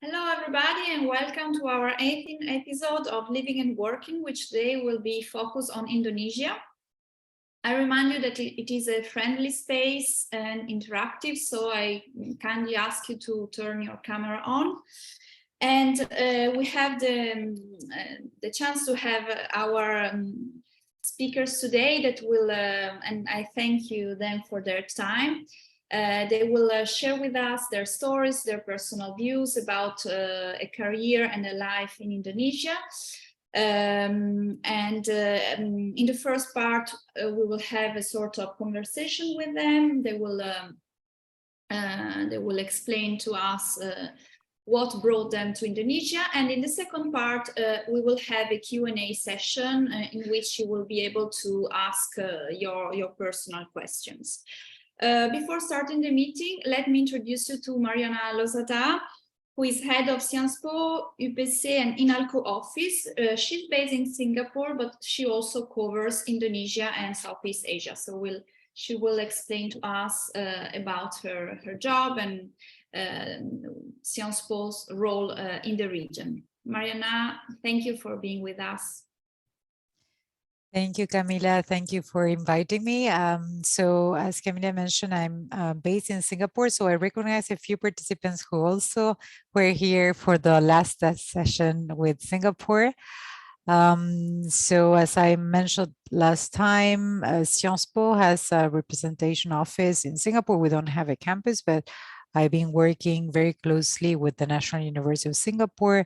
Hello, everybody, and welcome to our 18th episode of Living and Working, which today will be focused on Indonesia. I remind you that it is a friendly space and interactive, so I kindly ask you to turn your camera on. And we have the chance to have our speakers today that will, and I thank you them for their time. They will share with us their stories, their personal views about a career and a life in Indonesia. In the first part, we will have a sort of conversation with them. They will explain to us what brought them to Indonesia. And in the second part, we will have a Q&A session in which you will be able to ask your personal questions. Before starting the meeting, let me introduce you to Mariana Lozada, who is head of Sciences Po, UPC and INALCO office. She's based in Singapore, but she also covers Indonesia and Southeast Asia. So she will explain to us about her job and Sciences Po's role in the region. Mariana, thank you for being with us. Thank you, Camila. Thank you for inviting me. So as Camila mentioned, I'm based in Singapore, so I recognize a few participants who also were here for the last session with Singapore. So as I mentioned last time, Sciences Po has a representation office in Singapore. We don't have a campus, but I've been working very closely with the National University of Singapore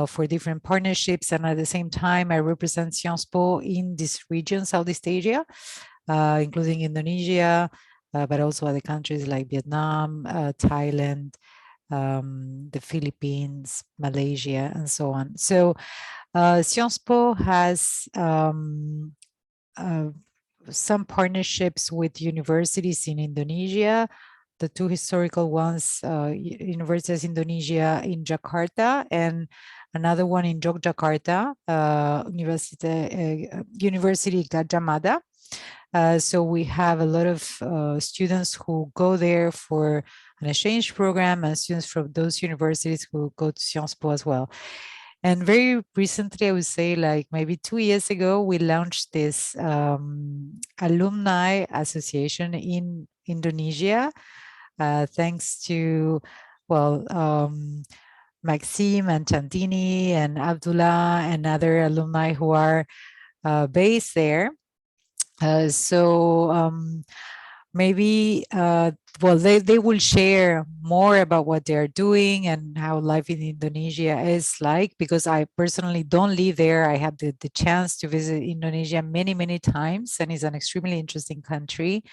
for different partnerships. And at the same time, I represent Sciences Po in this region, Southeast Asia, including Indonesia, but also other countries like Vietnam, Thailand, the Philippines, Malaysia, and so on. So Sciences Po has some partnerships with universities in Indonesia. The two historical ones, Universitas Indonesia in Jakarta and another one in Yogyakarta, University Gadjah Mada. So we have a lot of students who go there for an exchange program and students from those universities who go to Sciences Po as well. And very recently, I would say like maybe 2 years ago, we launched this alumni association in Indonesia, thanks to, Maxime and Candini and Abdullah and other alumni who are based there. Maybe they will share more about what they are doing and how life in Indonesia is like, because I personally don't live there. I had the chance to visit Indonesia many times, and it's an extremely interesting country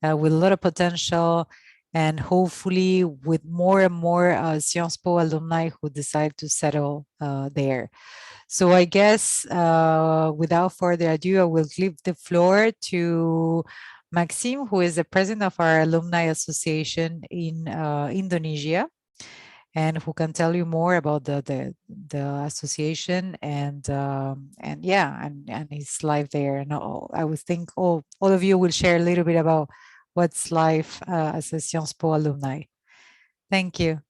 with a lot of potential, and hopefully with more and more Sciences Po alumni who decide to settle there. So I guess without further ado, I will give the floor to Maxime, who is the president of our Alumni Association in Indonesia, and who can tell you more about the association and his life there. And I would think all of you will share a little bit about what's life as a Sciences Po alumni. Thank you.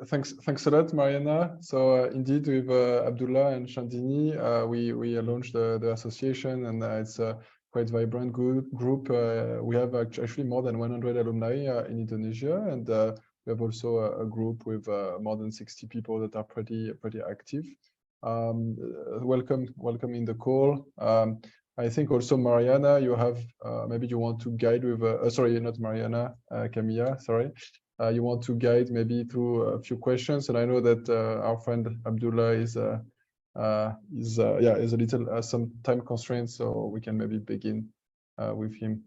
Thanks a lot, Mariana. So indeed, with Abdullah and Chandini, we launched the association, and it's a quite vibrant group. We have actually more than 100 alumni in Indonesia, and we have also a group with more than 60 people that are pretty active. Welcome in the call. I think also Mariana, you have maybe you want to guide with sorry, not Mariana, Camilla, sorry. You want to guide maybe through a few questions, and I know that our friend Abdullah is a little some time constraints, so we can maybe begin with him.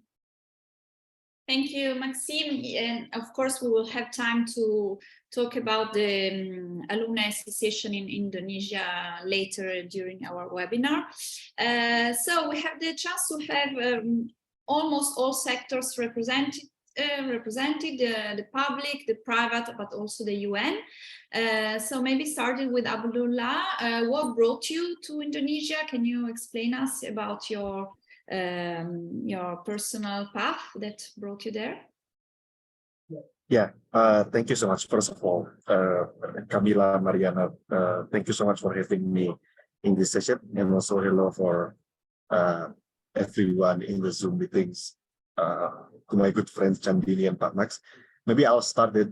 Thank you, Maxime. And of course, we will have time to talk about the Alumni Association in Indonesia later during our webinar. So we have the chance to have almost all sectors represented, the public, the private, but also the UN. So maybe starting with Abdullah, what brought you to Indonesia? Can you explain us about your personal path that brought you there? Yeah, thank you so much. First of all, Camila, Mariana, thank you so much for having me in this session, and also hello for everyone in the Zoom meetings, to my good friends Candini and Pak Max. Maybe I'll start with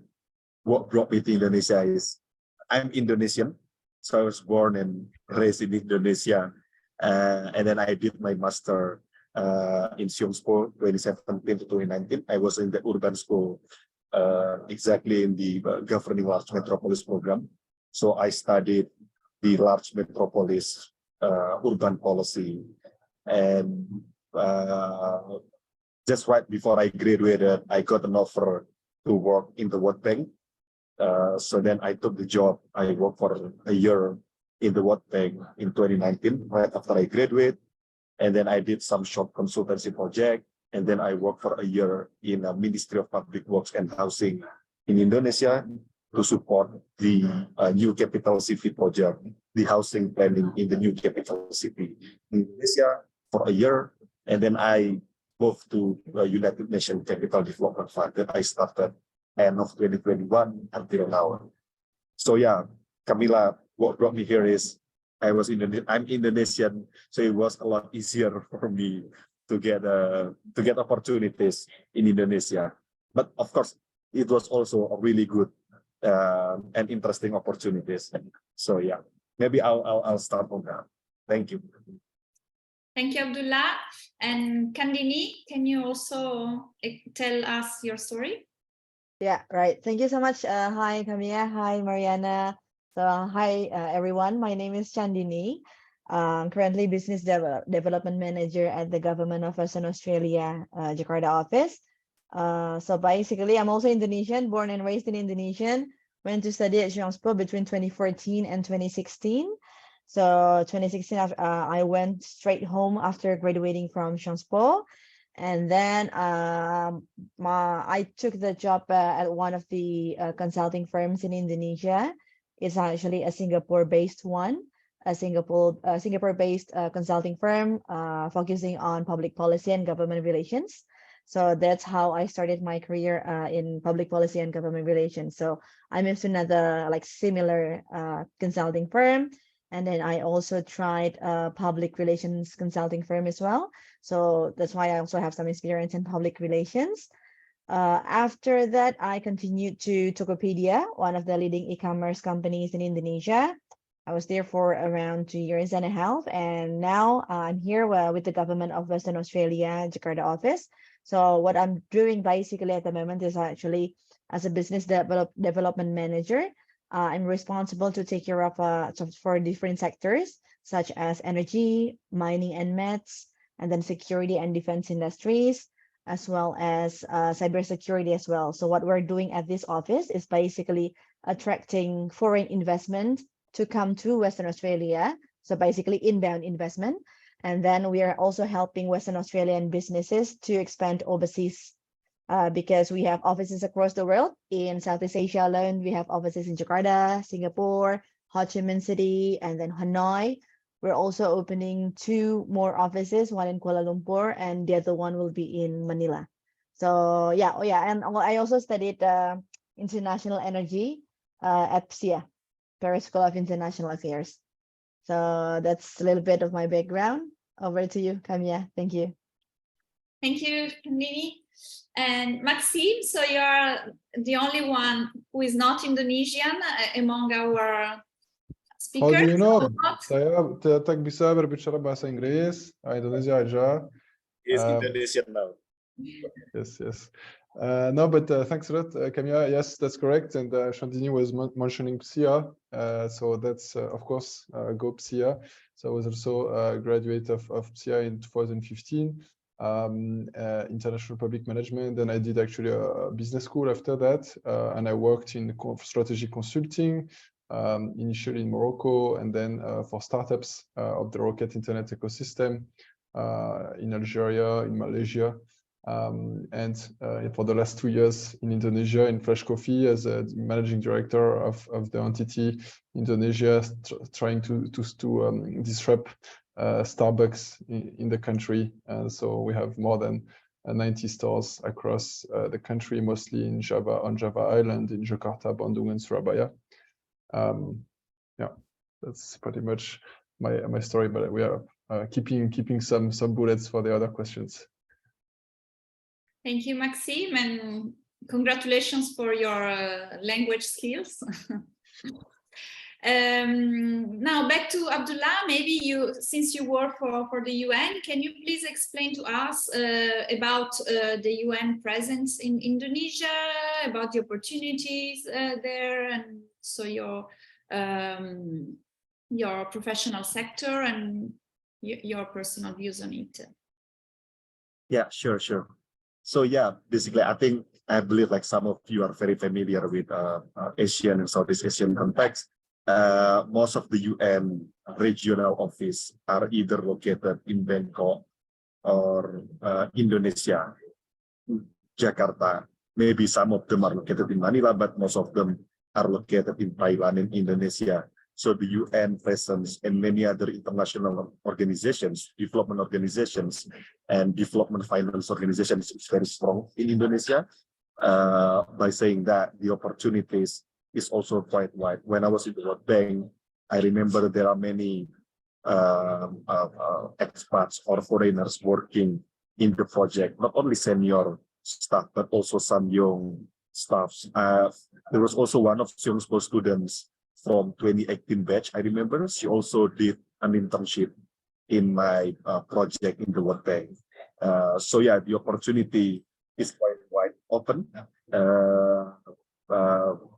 what brought me to Indonesia is I'm Indonesian, so I was born and raised in Indonesia, and then I did my master in Siongspo 2017 to 2019. I was in the urban school, exactly in the governing large metropolis program. So I studied the large metropolis urban policy, and just right before I graduated, I got an offer to work in the World Bank. So then I took the job. I worked for a year in the World Bank in 2019, right after I graduated. And then I did some short consultancy project. And then I worked for a year in the Ministry of Public Works and Housing in Indonesia to support the new capital city project, the housing planning in the new capital city in Indonesia for a year. And then I moved to the United Nations Capital Development Fund that I started end of 2021 until now. So yeah, Camila, what brought me here is I'm Indonesian, so it was a lot easier for me to get opportunities in Indonesia. But of course, it was also a really good and interesting opportunities. So yeah, maybe I'll start on that. Thank you. Thank you, Abdullah. And Candini, can you also tell us your story? Yeah, right. Thank you so much. Hi, Camilla. Hi, Mariana. So, hi, everyone. My name is Candini. Currently Business Development Manager at the Government of Western Australia, Jakarta office. So basically, I'm also Indonesian, born and raised in Indonesia. Went to study at Siongspo between 2014 and 2016. So 2016, I went straight home after graduating from Siongspo. And then I took the job at one of the consulting firms in Indonesia. It's actually a Singapore-based one, a Singapore-based consulting firm focusing on public policy and government relations. So that's how I started my career in public policy and government relations. So I moved to another similar consulting firm. And then I also tried a public relations consulting firm as well. So that's why I also have some experience in public relations. After that, I continued to Tokopedia, one of the leading e-commerce companies in Indonesia. I was there for around 2.5 years. And now I'm here with the government of Western Australia, Jakarta office. So what I'm doing basically at the moment is actually as a business development manager. I'm responsible to take care of for different sectors, such as energy, mining and metals, and then security and defense industries, as well as cybersecurity as well. So what we're doing at this office is basically attracting foreign investment to come to Western Australia. So basically inbound investment. And then we are also helping Western Australian businesses to expand overseas because we have offices across the world. In Southeast Asia alone, we have offices in Jakarta, Singapore, Ho Chi Minh City, and then Hanoi. We're also opening 2 more offices, one in Kuala Lumpur, and the other one will be in Manila. So yeah, and I also studied international energy at PSIA, Paris School of International Affairs. So that's a little bit of my background. Over to you, Camilla. Thank you. Thank you, Candini. And Maxime, so you're the only one who is not Indonesian among our speakers. How do you know? Saya tak bisa berbicara bahasa Inggris, Indonesia aja. He's Indonesian now. Yes. No, but thanks a lot, Camilla. Yes, that's correct. And Chandini was mentioning PSIA. So that's, of course, go PSIA. So I was also a graduate of PSIA in 2015, international public management. Then I did actually a business school after that. And I worked in strategy consulting, initially in Morocco, and then for startups of the Rocket Internet ecosystem in Algeria, in Malaysia. And for the last 2 years in Indonesia in Fresh Coffee as a managing director of the entity Indonesia, trying to disrupt Starbucks in the country. So we have more than 90 stores across the country, mostly in on Java Island, in Jakarta, Bandung, and Surabaya. Yeah, that's pretty much my story, but we are keeping some bullets for the other questions. Thank you, Maxime, and congratulations for your language skills. Now back to Abdullah. Maybe since you work for the UN, can you please explain to us about the UN presence in Indonesia, about the opportunities there, and so your professional sector and your personal views on it? Yeah, sure. So yeah, basically, I believe like some of you are very familiar with Asian and Southeast Asian context. Most of the UN regional office are either located in Bangkok or Indonesia, Jakarta. Maybe some of them are located in Manila, but most of them are located in Thailand and Indonesia. So the UN presence and many other international organizations, development organizations, and development finance organizations is very strong in Indonesia. By saying that, the opportunities is also quite wide. When I was in the World Bank, I remember there are many expats or foreigners working in the project, not only senior staff, but also some young staffs. There was also one of young school students from 2018 batch. I remember she also did an internship in my project in the World Bank. So yeah, the opportunity is quite wide open.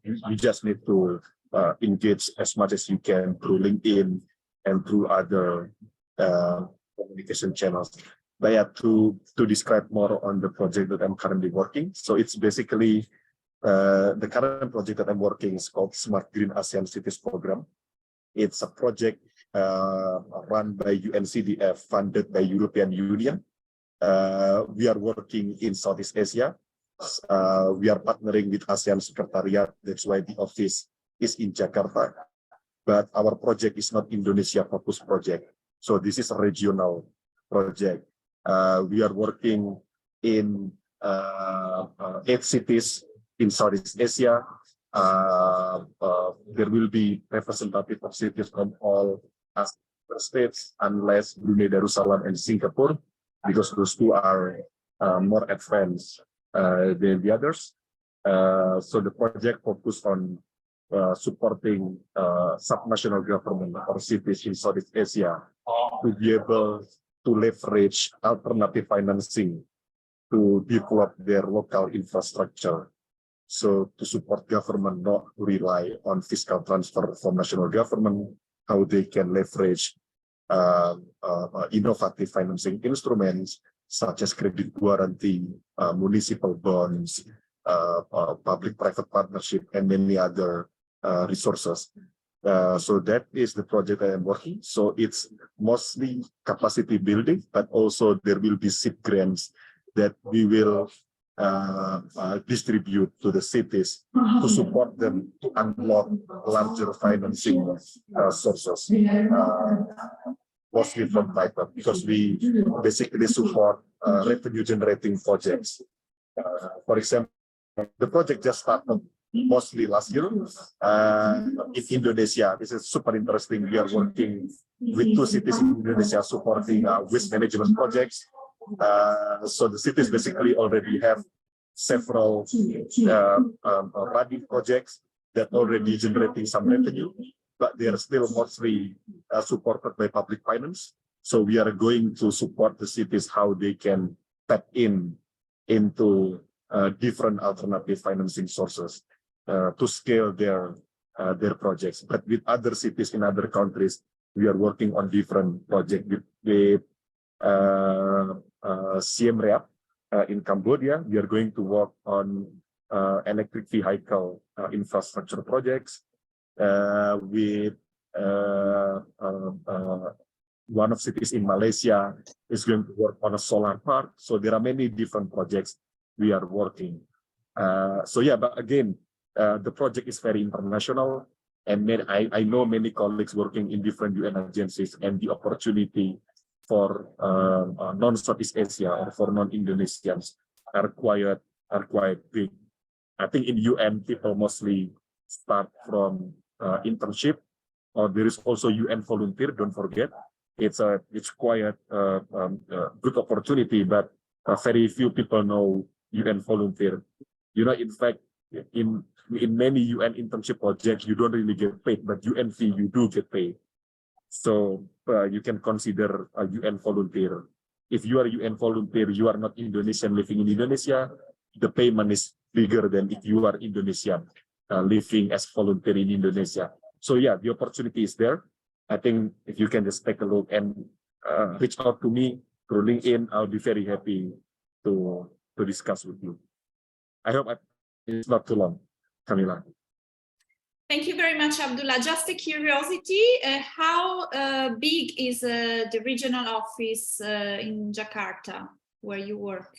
You just need to engage as much as you can through LinkedIn and through other communication channels. But yeah, to describe more on the project that I'm currently working. So it's basically the current project that I'm working is called Smart Green ASEAN Cities Program. It's a project run by UNCDF, funded by European Union. We are working in Southeast Asia. We are partnering with ASEAN Secretariat. That's why the office is in Jakarta. But our project is not Indonesia-focused project. So this is a regional project. We are working in 8 cities in Southeast Asia. There will be representative of cities from all states, unless Brunei Darussalam and Singapore, because those two are more advanced than the others. So the project focused on supporting subnational government or cities in Southeast Asia to be able to leverage alternative financing to develop their local infrastructure. So to support government not rely on fiscal transfer from national government, how they can leverage innovative financing instruments such as credit guarantee, municipal bonds, public-private partnership, and many other resources. So that is the project I am working. So it's mostly capacity building, but also there will be seed grants that we will distribute to the cities to support them to unlock larger financing sources, mostly from private, because we basically support revenue generating projects. For example, the project just started mostly last year in Indonesia. This is super interesting. We are working with 2 cities in Indonesia supporting waste management projects. So the cities basically already have several running projects that already generating some revenue, but they are still mostly supported by public finance. So we are going to support the cities how they can tap into different alternative financing sources to scale their projects. But with other cities in other countries, we are working on different projects with Siem Reap in Cambodia. We are going to work on electric vehicle infrastructure projects. With one of cities in Malaysia is going to work on a solar park. So there are many different projects we are working. So yeah, but again, the project is very international, and I know many colleagues working in different UN agencies, and the opportunity for non-Southeast Asia or for non-Indonesians are quite big. I think in UN people mostly start from internship, or there is also UN volunteer. Don't forget, it's quite a good opportunity, but very few people know UN volunteer. You know, in fact, in many UN internship projects, you don't really get paid, but UNV you do get paid. So you can consider a UN volunteer. If you are a UN volunteer, you are not Indonesian living in Indonesia, the payment is bigger than if you are Indonesian living as volunteer in Indonesia. So yeah, the opportunity is there. I think if you can just take a look and reach out to me through LinkedIn, I'll be very happy to discuss with you. I hope it's not too long, Camila. Thank you very much, Abdullah. Just a curiosity, how big is the regional office in Jakarta where you work?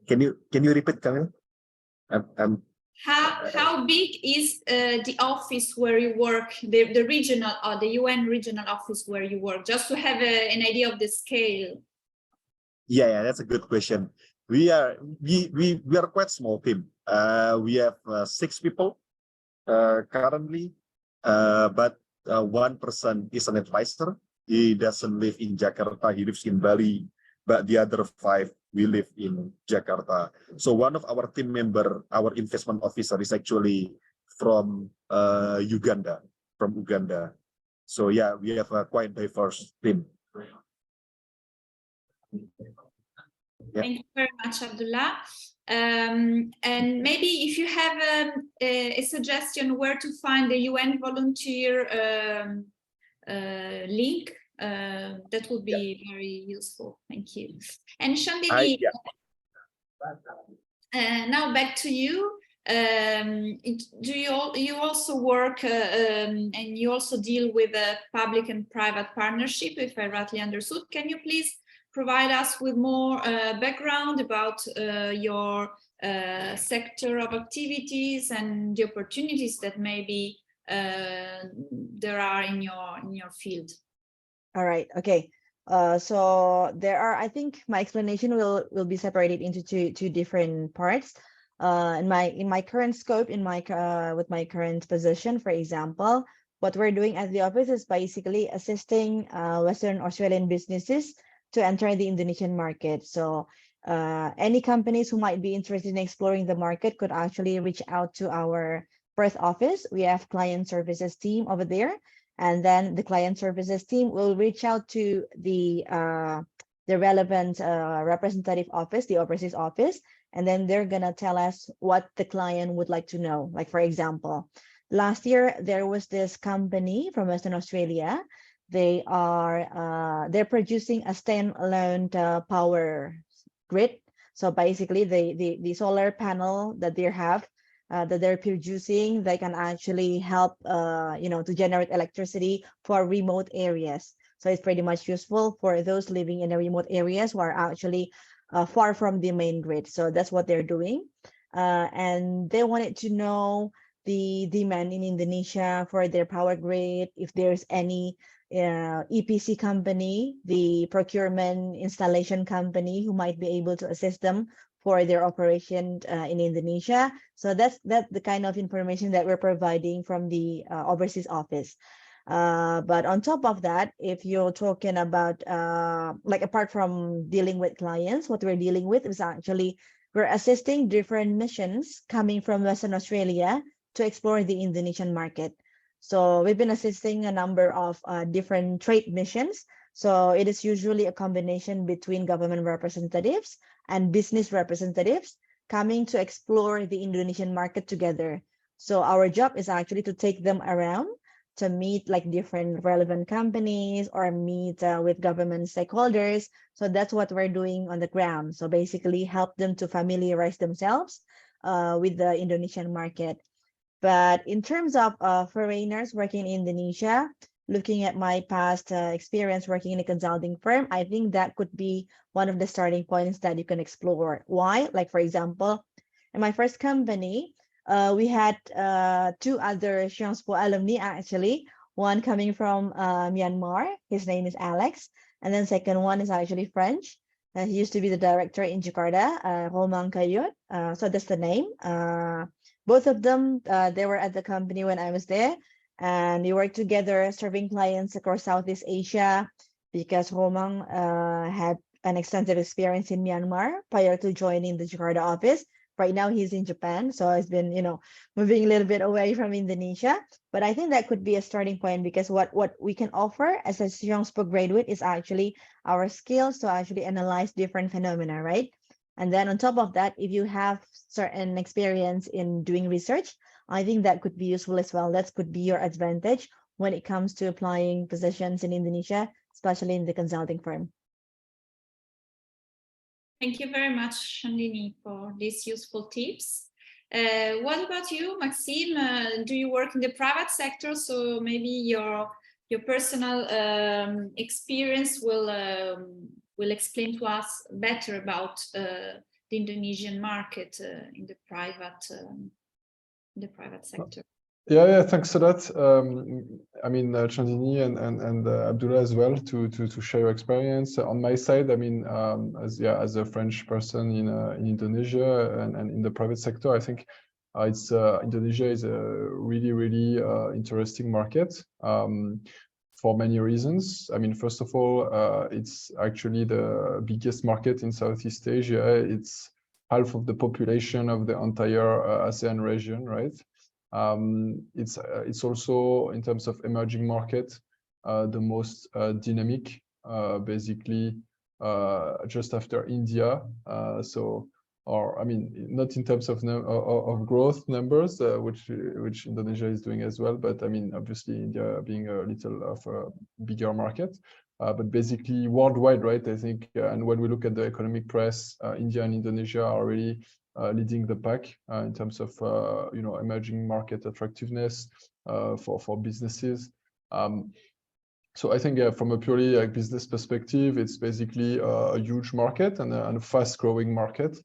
Can you repeat, Camila? How big is the office where you work, the regional or the UN regional office where you work, just to have an idea of the scale? Yeah, that's a good question. We are quite small team. We have 6 people currently, but one person is an advisor. He doesn't live in Jakarta. He lives in Bali, but the other 5 we live in Jakarta. So one of our team member, our investment officer, is actually from Uganda. So yeah, we have a quite diverse team. Yeah. Thank you very much, Abdullah. And maybe if you have a suggestion where to find the UN volunteer link, that would be very useful. Thank you. And Candini, now back to you. Do you also work and you also deal with a public and private partnership, if I rightly understood? Can you please provide us with more background about your sector of activities and the opportunities that maybe there are in your field? All right. Okay. So there are, I think my explanation will be separated into two different parts. In my current scope, with my current position, for example, what we're doing at the office is basically assisting Western Australian businesses to enter the Indonesian market. So any companies who might be interested in exploring the market could actually reach out to our Perth office. We have client services team over there, and then the client services team will reach out to the relevant representative office, the overseas office, and then they're gonna tell us what the client would like to know. Like, for example, last year there was this company from Western Australia. They're producing a standalone power grid. So basically, the solar panel that they have that they're producing, they can actually help to generate electricity for remote areas. So it's pretty much useful for those living in the remote areas who are actually far from the main grid. So that's what they're doing, and they wanted to know the demand in Indonesia for their power grid, if there's any EPC company, the procurement installation company, who might be able to assist them for their operation in Indonesia. So that's the kind of information that we're providing from the overseas office. But on top of that, if you're talking about like, apart from dealing with clients, what we're dealing with is actually we're assisting different missions coming from Western Australia to explore the Indonesian market. So we've been assisting a number of different trade missions. So it is usually a combination between government representatives and business representatives coming to explore the Indonesian market together. So our job is actually to take them around to meet like different relevant companies or meet with government stakeholders. So that's what we're doing on the ground. So basically help them to familiarize themselves with the Indonesian market. But in terms of foreigners working in Indonesia, looking at my past experience working in a consulting firm, I think that could be one of the starting points that you can explore. Why? Like, for example, in my first company, we had 2 other Po Alumni actually one coming from Myanmar. His name is Alex. And then second one is actually French. He used to be the director in Jakarta, Romain Kayut. So that's the name. Both of them, they were at the company when I was there. And we worked together serving clients across Southeast Asia because Romain had an extensive experience in Myanmar prior to joining the Jakarta office. Right now he's in Japan, so he's been, moving a little bit away from Indonesia. But I think that could be a starting point, because what we can offer as a Young Spoke graduate is actually our skills to actually analyze different phenomena, right? And then on top of that, if you have certain experience in doing research, I think that could be useful as well. That could be your advantage when it comes to applying positions in Indonesia, especially in the consulting firm. Thank you very much, Candini, for these useful tips. What about you, Maxime? Do you work in the private sector? So maybe your personal experience will explain to us better about the Indonesian market in the private sector. Yeah, thanks a lot. I mean, Chandini and Abdullah as well to share your experience. On my side, I mean, as a French person in Indonesia and in the private sector, I think Indonesia is a really interesting market for many reasons. I mean, first of all, it's actually the biggest market in Southeast Asia. It's half of the population of the entire ASEAN region, right? It's also, in terms of emerging market, the most dynamic, basically just after India. I mean, not in terms of growth numbers, which Indonesia is doing as well, but I mean, obviously India being a little of a bigger market, but basically worldwide, right? I think, and when we look at the economic press, India and Indonesia are really leading the pack in terms of emerging market attractiveness for businesses. So I think from a purely business perspective, it's basically a huge market and a fast-growing market.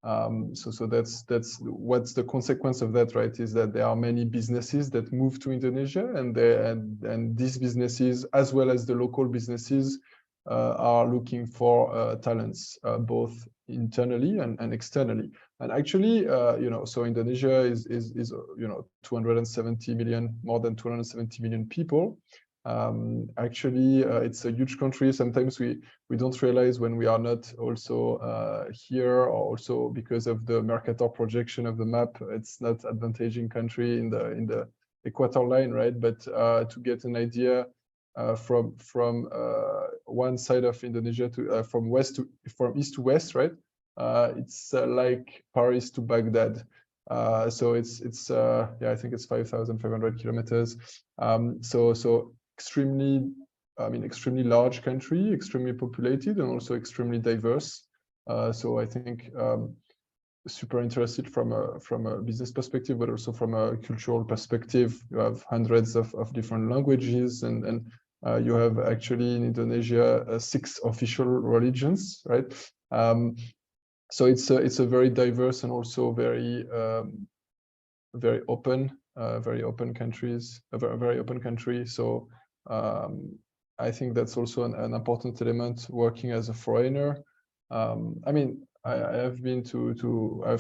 So that's what's the consequence of that, right? Is that there are many businesses that move to Indonesia, and these businesses, as well as the local businesses, are looking for talents, both internally and externally. And actually, so Indonesia is 270 million, more than 270 million people. Actually, it's a huge country. Sometimes we don't realize when we are not also here, or also because of the Mercator projection of the map, it's not advantaging country in the equator line, right? But to get an idea, from one side of Indonesia to from east to west, right? It's like Paris to Baghdad. So it's I think it's 5,500 kilometers. So extremely large country, extremely populated, and also extremely diverse. So I think super interested from a business perspective, but also from a cultural perspective. You have hundreds of different languages, and you have actually in Indonesia 6 official religions, right? So it's a very diverse and also very open countries, a very open country. So I think that's also an important element working as a foreigner. I mean, I've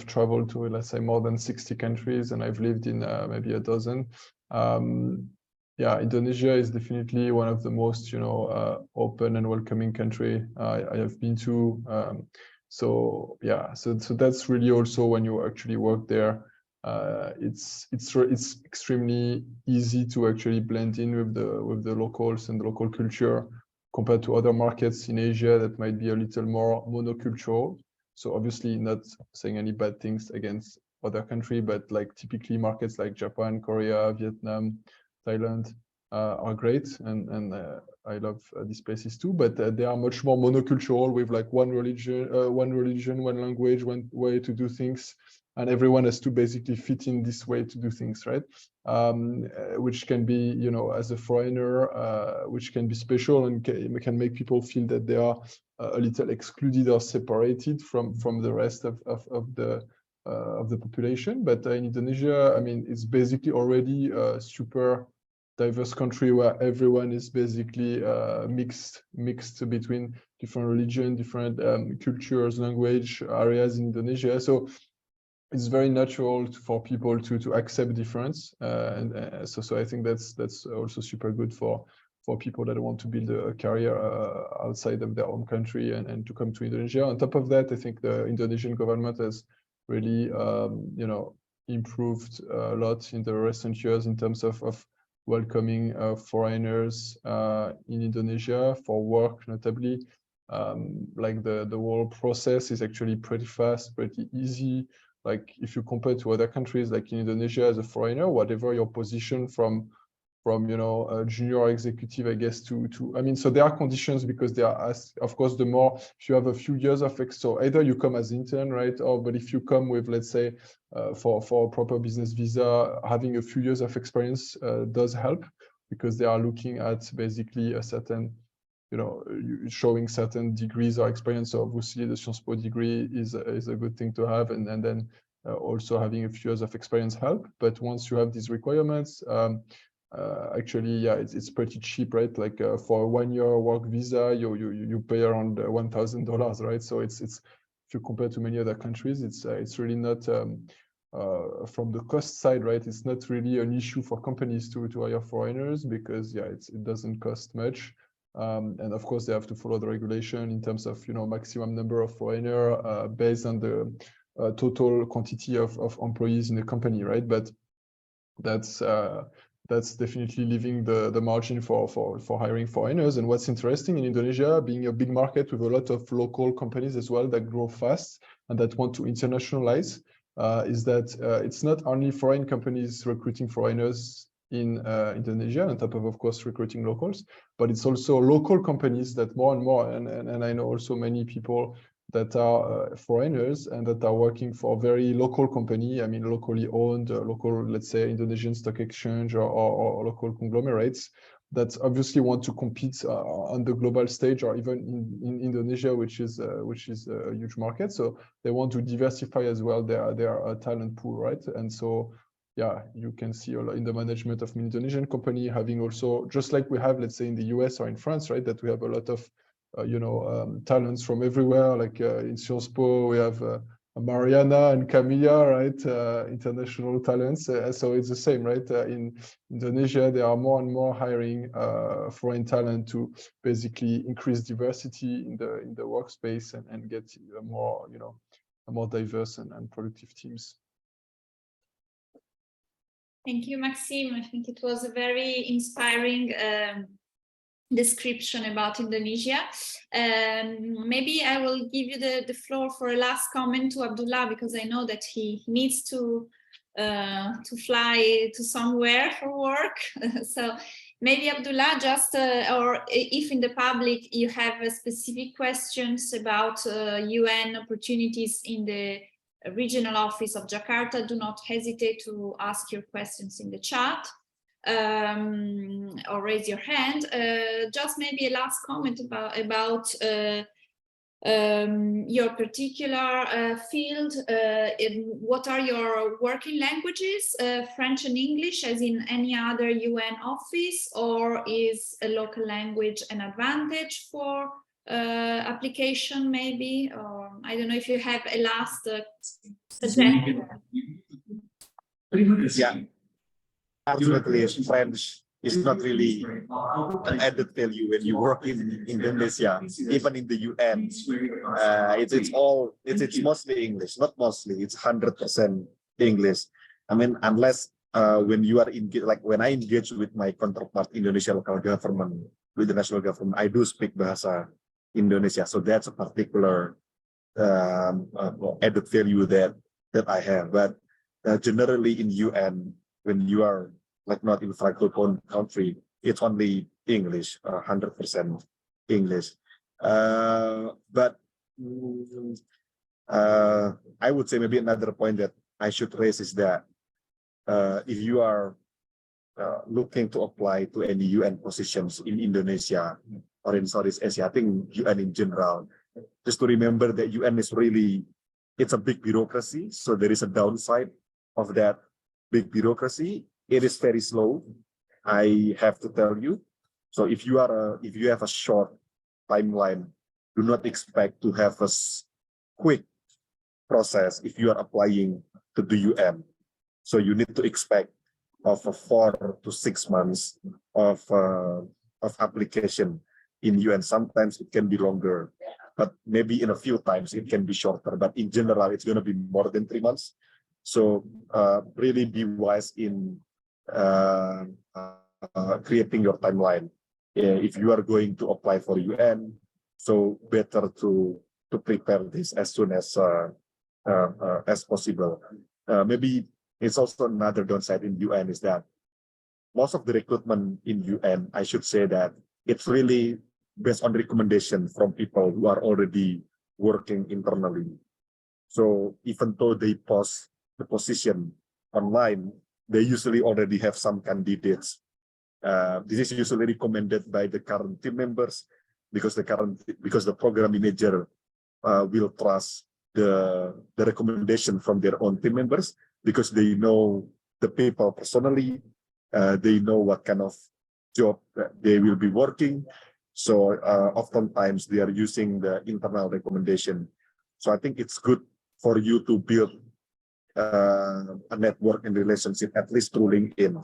traveled to, let's say, more than 60 countries, and I've lived in maybe a dozen. Indonesia is definitely one of the most, open and welcoming country I have been to. So that's really also, when you actually work there, it's extremely easy to actually blend in with the locals and the local culture, compared to other markets in Asia that might be a little more monocultural. So obviously not saying any bad things against other country, but like typically markets like Japan, Korea, Vietnam, Thailand are great, and I love these places too. But they are much more monocultural, with like one religion, one language, one way to do things, and everyone has to basically fit in this way to do things, right? Which can be, as a foreigner, which can be special and can make people feel that they are a little excluded or separated from the rest of the population. But in Indonesia, I mean, it's basically already super diverse country where everyone is basically mixed between different religion, different cultures, language areas in Indonesia. So it's very natural for people to accept difference, so I think that's also super good for people that want to build a career outside of their own country and to come to Indonesia. On top of that, I think the Indonesian government has really improved a lot in the recent years in terms of welcoming foreigners in Indonesia for work, notably. Like the whole process is actually pretty fast, pretty easy. Like if you compare to other countries, like in Indonesia, as a foreigner, whatever your position from a junior executive, I guess, I mean, so there are conditions because there are, of course, the more, if you have a few years of so either you come as intern, right? But if you come with, let's say, for a proper business visa, having a few years of experience does help, because they are looking at basically a certain, showing certain degrees or experience. So obviously the Sciences Po degree is a good thing to have, and then also having a few years of experience help. But once you have these requirements, actually, yeah, it's pretty cheap, right? Like for a 1 year work visa, you pay around $1,000, right? So it's if you compare to many other countries, it's really not from the cost side, right? It's not really an issue for companies to hire foreigners, because yeah, it doesn't cost much. And of course, they have to follow the regulation in terms of maximum number of foreigner based on the total quantity of employees in the company, right? But that's definitely leaving the margin for hiring foreigners. And what's interesting in Indonesia, being a big market with a lot of local companies as well that grow fast and that want to internationalize, is that it's not only foreign companies recruiting foreigners in Indonesia, on top of course, recruiting locals, but it's also local companies that more and more, and I know also many people that are foreigners and that are working for a very local company, I mean, locally owned, local, let's say, Indonesian stock exchange or local conglomerates that obviously want to compete on the global stage, or even in Indonesia, which is a huge market. So they want to diversify as well their talent pool, right? And so, yeah, you can see in the management of an Indonesian company having also, just like we have, let's say, in the US or in France, right, that we have a lot of talents from everywhere. Like in Sciences Po, we have Mariana and Camilla, right? International talents. So it's the same, right? In Indonesia, they are more and more hiring foreign talent to basically increase diversity in the workspace and get more, more diverse and productive teams. Thank you, Maxime. I think it was a very inspiring description about Indonesia. Maybe I will give you the floor for a last comment to Abdullah, because I know that he needs to fly to somewhere for work. So maybe Abdullah, just or if in the public you have specific questions about UN opportunities in the regional office of Jakarta, do not hesitate to ask your questions in the chat. Or raise your hand. Just maybe a last comment about your particular field. What are your working languages? French and English, as in any other UN office, or is a local language an advantage for application, maybe? Or I don't know if you have a last suggestion. Yeah. Unfortunately, French is not really an added value when you work in Indonesia, even in the UN. It's mostly English, not mostly. It's 100% English. I mean, unless when you are when I engage with my counterpart Indonesia local government, with the national government, I do speak bahasa Indonesia. So that's a particular added value that I have. But generally in UN, when you are not in francophone country, it's only English, 100% English. But I would say maybe another point that I should raise is that if you are looking to apply to any UN positions in Indonesia or in Southeast Asia, I think UN in general, just to remember that UN is really, it's a big bureaucracy. So there is a downside of that big bureaucracy. It is very slow. I have to tell you. So if you have a short timeline, do not expect to have a quick process if you are applying to the UN. So you need to expect of 4 to 6 months of application in UN. Sometimes it can be longer, but maybe in a few times it can be shorter. But in general, it's going to be more than 3 months. So really be wise in creating your timeline. If you are going to apply for UN, so better to prepare this as soon as possible. Maybe it's also another downside in UN is that most of the recruitment in UN, I should say that it's really based on recommendation from people who are already working internally. So even though they post the position online, they usually already have some candidates. This is usually recommended by the current team members because the program manager will trust the recommendation from their own team members because they know the people personally, they know what kind of job they will be working. So oftentimes they are using the internal recommendation. So I think it's good for you to build a network and relationship, at least through LinkedIn.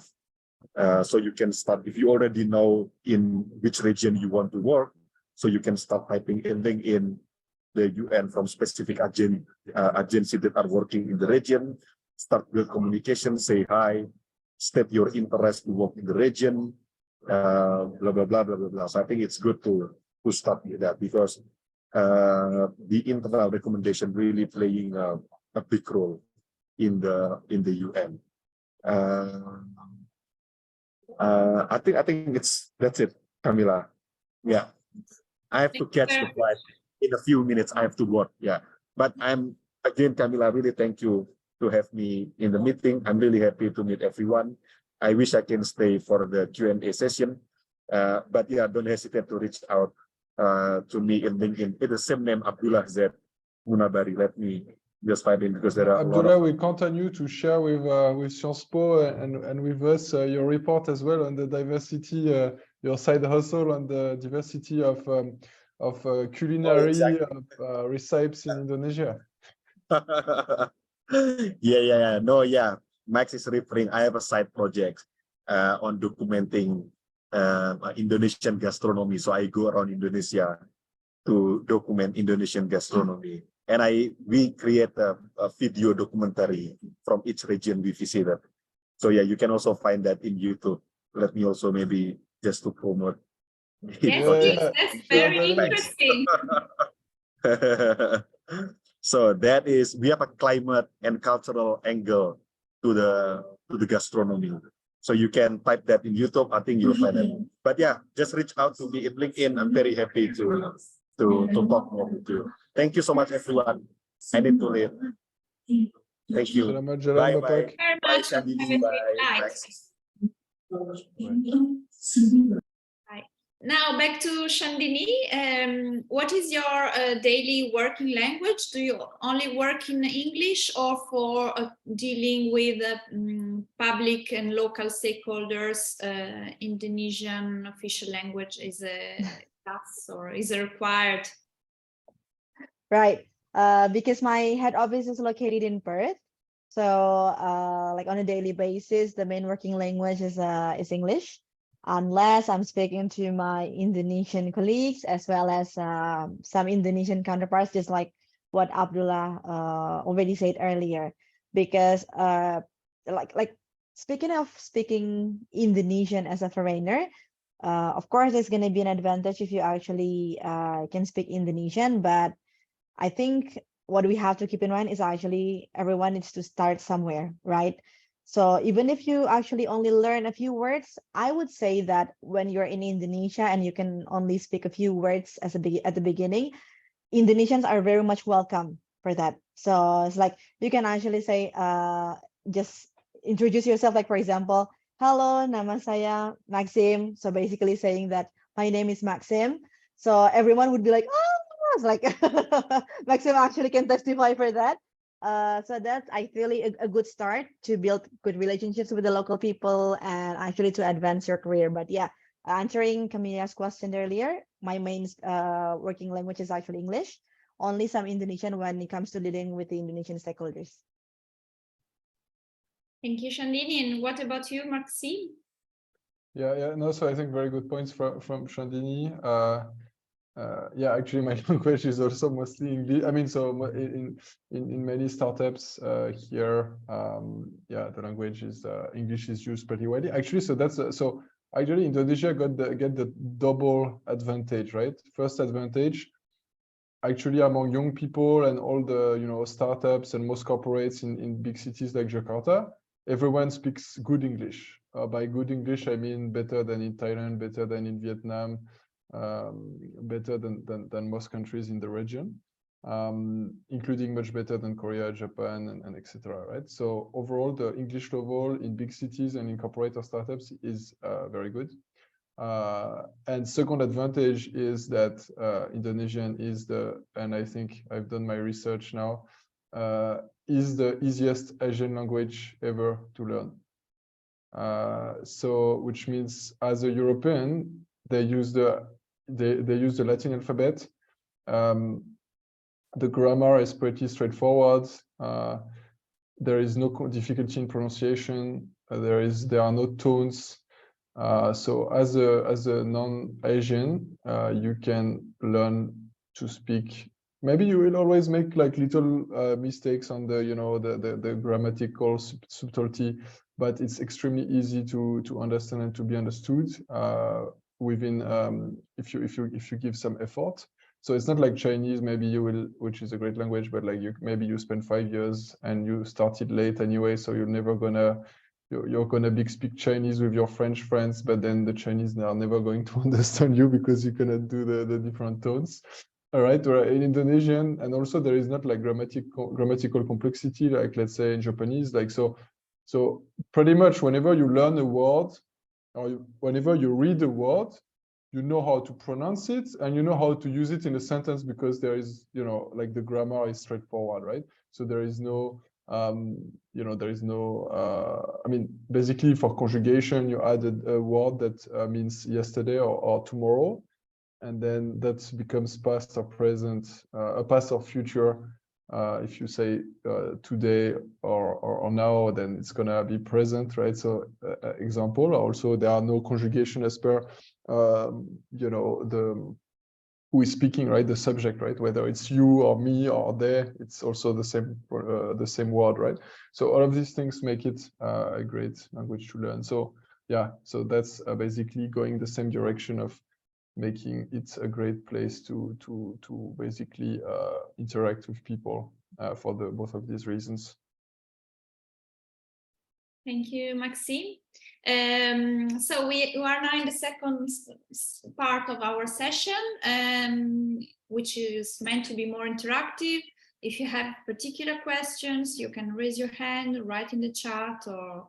So you can start, if you already know in which region you want to work, so you can start typing in LinkedIn the UN from specific agency that are working in the region, start build communication, say hi, state your interest to work in the region, blah, blah, blah, blah, blah, blah. So I think it's good to start with that because the internal recommendation really playing a big role in the UN. I think that's it, Camila. Yeah, I have to catch the flight in a few minutes. I have to work. Yeah, but again, Camila, really thank you to have me in the meeting. I'm really happy to meet everyone. I wish I can stay for the Q&A session, but yeah, don't hesitate to reach out to me in LinkedIn. It's the same name, Abdullah Z Munabari. Let me just find it because there are Abdullah, we continue to share with Sciences Po and with us your report as well on the diversity, your side hustle on the diversity of culinary recipes in Indonesia. Yeah. No, yeah. Max is referring. I have a side project on documenting Indonesian gastronomy. So I go around Indonesia to document Indonesian gastronomy. And we create a video documentary from each region we visited. So yeah, you can also find that in YouTube. Let me also maybe just to promote. Yes, that's very interesting. So that is, we have a climate and cultural angle to the gastronomy. So you can type that in YouTube. I think you'll find it. But yeah, just reach out to me in LinkedIn. I'm very happy to talk more with you. Thank you so much, everyone. I need to leave. Thank you. Bye. Very much. Bye. Now back to Candini. What is your daily working language? Do you only work in English or for dealing with public and local stakeholders? Indonesian official language is a plus or is it required? Right. Because my head office is located in Perth. So like on a daily basis, the main working language is English. Unless I'm speaking to my Indonesian colleagues as well as some Indonesian counterparts, just like what Abdullah already said earlier. Because like speaking Indonesian as a foreigner, of course, there's going to be an advantage if you actually can speak Indonesian. But I think what we have to keep in mind is actually everyone needs to start somewhere, right? So even if you actually only learn a few words, I would say that when you're in Indonesia and you can only speak a few words at the beginning, Indonesians are very much welcome for that. So it's like you can actually say, just introduce yourself. Like, for example, hello, nama saya Maxime. So basically saying that my name is Maxime. So everyone would be like, oh, it's like Maxime actually can testify for that. So that's actually a good start to build good relationships with the local people and actually to advance your career. But yeah, answering Camilla's question earlier, my main working language is actually English. Only some Indonesian when it comes to dealing with the Indonesian stakeholders. Thank you, Candini. And what about you, Maxime? Yeah, no, so I think very good points from Candini. Yeah, actually, my language is also mostly English. I mean, so in many startups here, yeah, the language is English is used pretty widely. Actually, so that's so actually Indonesia get the double advantage, right? First advantage, actually among young people and all the startups and most corporates in big cities like Jakarta, everyone speaks good English. By good English, I mean better than in Thailand, better than in Vietnam, better than most countries in the region, including much better than Korea, Japan, and etc. Right? So overall, the English level in big cities and in corporate or startups is very good. And second advantage is that Indonesian is and I think I've done my research now, is the easiest Asian language ever to learn. So which means as a European, they use the Latin alphabet. The grammar is pretty straightforward. There is no difficulty in pronunciation. There are no tones. So as a non-Asian, you can learn to speak. Maybe you will always make like little mistakes on the the grammatical subtlety, but it's extremely easy to understand and to be understood within if you give some effort. So it's not like Chinese, maybe you will, which is a great language, but like maybe you spend 5 years and you started late anyway, so you're never gonna you're gonna speak Chinese with your French friends, but then the Chinese are never going to understand you because you cannot do the different tones. All right, or in Indonesian, and also there is not like grammatical complexity, like let's say in Japanese, like so pretty much whenever you learn a word or whenever you read a word, you know how to pronounce it and you know how to use it in a sentence because there is, like the grammar is straightforward, right? So there is no, there is no, I mean, basically for conjugation, you add a word that means yesterday or tomorrow, and then that becomes past or present, past or future. If you say today or now, then it's gonna be present, right? So example. Also, there are no conjugation as per the who is speaking, right? The subject, right? Whether it's you or me or they, it's also the same word, right? So all of these things make it a great language to learn. So yeah, so that's basically going the same direction of making it a great place to basically interact with people for both of these reasons. Thank you, Maxime. So we are now in the second part of our session, which is meant to be more interactive. If you have particular questions, you can raise your hand, write in the chat, or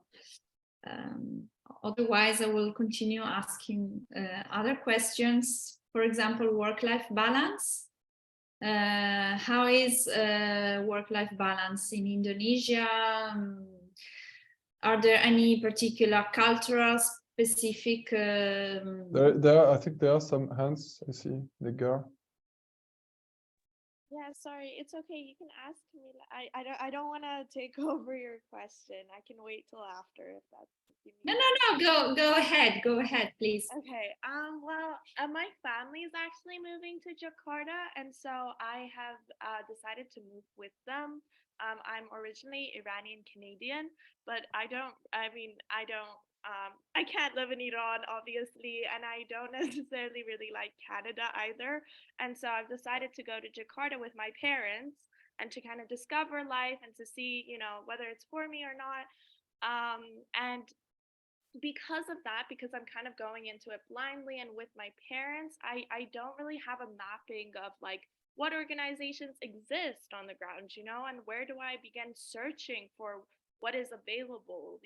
otherwise I will continue asking other questions. For example, work-life balance. How is work-life balance in Indonesia? Are there any particular cultural specific? I think there are some hands. I see the girl. Yeah, sorry, it's okay. You can ask me. I don't want to take over your question. I can wait till after if that's what you need. No. Go ahead. Go ahead, please. Okay. Well, my family is actually moving to Jakarta, and so I have decided to move with them. I'm originally Iranian Canadian, but I can't live in Iran, obviously, and I don't necessarily really like Canada either. And so I've decided to go to Jakarta with my parents and to kind of discover life and to see, whether it's for me or not. And because of that, because I'm kind of going into it blindly and with my parents, I don't really have a mapping of like what organizations exist on the ground, and where do I begin searching for what is available,